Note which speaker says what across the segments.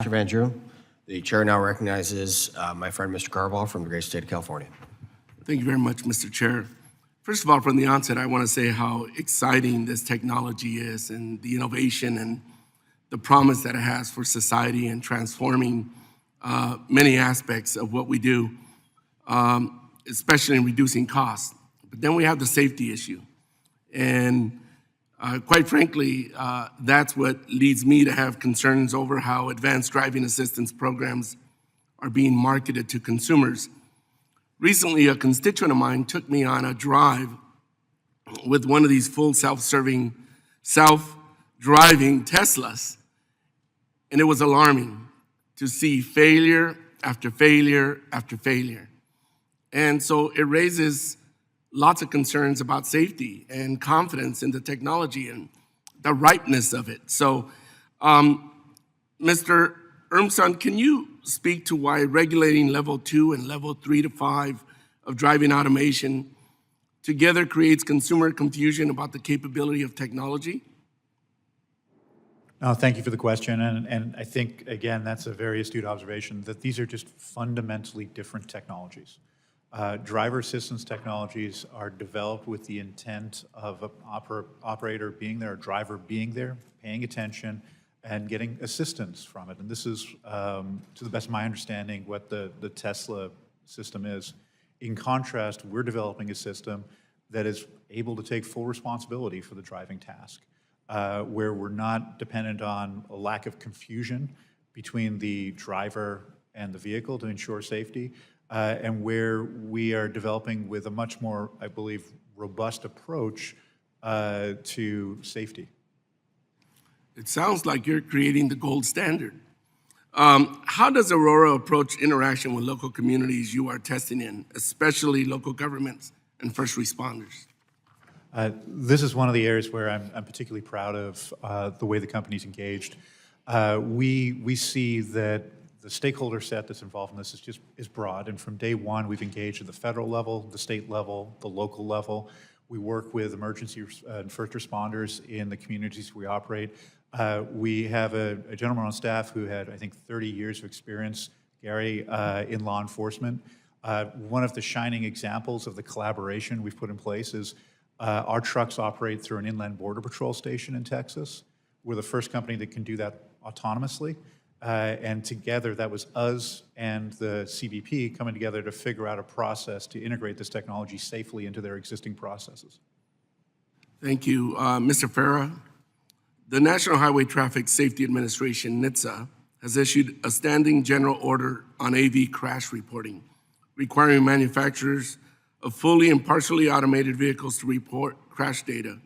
Speaker 1: Dr. Van Drew. The chair now recognizes my friend, Mr. Carbajal from the great state of California.
Speaker 2: Thank you very much, Mr. Chair. First of all, from the onset, I want to say how exciting this technology is and the innovation and the promise that it has for society and transforming many aspects of what we do, especially in reducing costs. But then we have the safety issue. And quite frankly, that's what leads me to have concerns over how advanced driving assistance programs are being marketed to consumers. Recently, a constituent of mine took me on a drive with one of these full self-driving Teslas, and it was alarming to see failure after failure after failure. And so it raises lots of concerns about safety and confidence in the technology and the ripeness of it. So, Mr. Urmson, can you speak to why regulating level 2 and level 3 to 5 of driving automation together creates consumer confusion about the capability of technology?
Speaker 3: Thank you for the question, and I think, again, that's a very astute observation, that these are just fundamentally different technologies. Driver assistance technologies are developed with the intent of an operator being there, a driver being there, paying attention, and getting assistance from it. And this is, to the best of my understanding, what the Tesla system is. In contrast, we're developing a system that is able to take full responsibility for the driving task, where we're not dependent on a lack of confusion between the driver and the vehicle to ensure safety, and where we are developing with a much more, I believe, robust approach to safety.
Speaker 2: It sounds like you're creating the gold standard. How does Aurora approach interaction with local communities you are testing in, especially local governments and first responders?
Speaker 3: This is one of the areas where I'm particularly proud of the way the company's engaged. We see that the stakeholder set that's involved in this is broad, and from day one we've engaged at the federal level, the state level, the local level. We work with emergency and first responders in the communities we operate. We have a gentleman on staff who had, I think, 30 years of experience, Gary, in law enforcement. One of the shining examples of the collaboration we've put in place is our trucks operate through an inland border patrol station in Texas. We're the first company that can do that autonomously. And together, that was us and the CBP coming together to figure out a process to integrate this technology safely into their existing processes.
Speaker 2: Thank you. Mr. Farah, the National Highway Traffic Safety Administration, NHTSA, has issued a standing general order on AV crash reporting, requiring manufacturers of fully and partially automated vehicles to report crash data.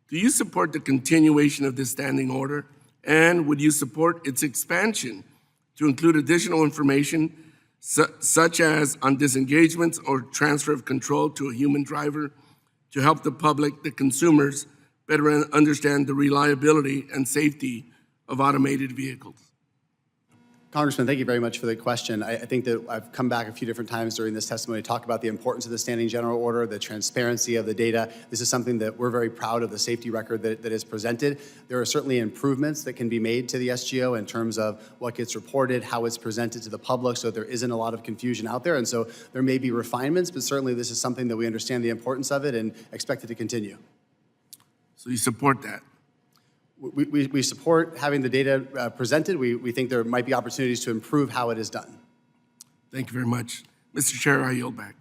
Speaker 2: Do you support the continuation of this standing order? And would you support its expansion to include additional information such as on disengagements or transfer of control to a human driver to help the public, the consumers, better understand the reliability and safety of automated vehicles?
Speaker 4: Congressman, thank you very much for the question. I think that I've come back a few different times during this testimony to talk about the importance of the standing general order, the transparency of the data. This is something that we're very proud of, the safety record that is presented. There are certainly improvements that can be made to the SGO in terms of what gets reported, how it's presented to the public, so there isn't a lot of confusion out there. And so there may be refinements, but certainly this is something that we understand the importance of it and expect it to continue.
Speaker 2: So you support that?
Speaker 4: We support having the data presented. We think there might be opportunities to improve how it is done.
Speaker 2: Thank you very much. Mr. Chair, I yield back.